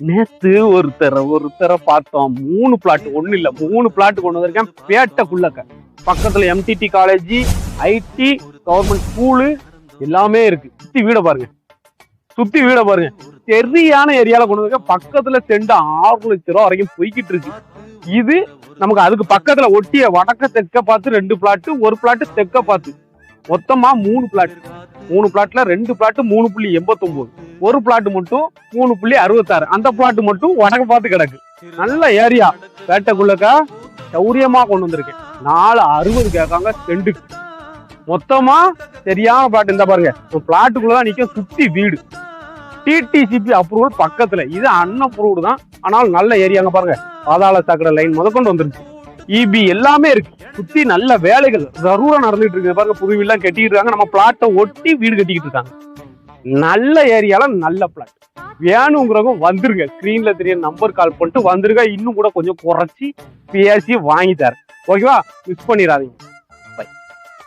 நேத்து ஒருத்தரை பார்த்தோம். 3 பிளாட், ஒண்ணு இல்ல 3 பிளாட் கொண்டு வந்திருக்கேன். பேட்டைக்குள்ளக்க பக்கத்துல MTT college, IT, government school எல்லாமே இருக்கு. சுத்தி வீட பாருங்க, சரியான ஏரியால கொண்டு வந்திருக்கேன். பக்கத்துல செண்டு 6 லட்சம் ரூபா வரைக்கும் போய்கிட்டு இருக்கு. இது நமக்கு அதுக்கு பக்கத்துல ஒட்டிய வடக்க தெற்க பார்த்து 2 பிளாட், ஒரு பிளாட் தெற்க பார்த்து மொத்தமா 3 பிளாட். 3 பிளாட்ல 2 பிளாட் 3.89, ஒரு பிளாட் மட்டும் 3.66. அந்த பிளாட் மட்டும் வடக்க பார்த்து கிடக்கு. நல்ல ஏரியா, பேட்டைக்குள்ளக்கா சௌரியமா கொண்டு வந்திருக்கேன். 4.60 கேட்காங்க செண்டுக்கு. மொத்தமா சரியான பிளாட். இந்த பாருங்க, பிளாட்டுக்குள்ளதான் நிக்க, சுத்தி வீடு. TTCP அப்ரூவல் பக்கத்துல. இது அன்அப்ரூவ்டு தான், ஆனால் நல்ல ஏரியாங்க. பாருங்க, பாதாள சாக்கடை லைன் முதற்கொண்டு வந்துருச்சு. EB எல்லாமே இருக்கு. சுத்தி நல்ல வேலைகள் ஜரூரா நடந்துட்டு இருக்கு. பாருங்க, புது வீடுலாம் கட்டிட்டு இருக்காங்க. நம்ம பிளாட்டை ஒட்டி வீடு கட்டிக்கிட்டு இருக்காங்க. நல்ல ஏரியால நல்ல பிளாட் வேணுங்கிறவங்க வந்துருங்க. ஸ்கிரீன்ல தெரிய நம்பர் கால் பண்ணிட்டு வந்துருங்க. இன்னும் கூட கொஞ்சம் குறைச்சி பேசி வாங்கி தரேன். ஓகேவா? மிஸ் பண்ணிடாதீங்க.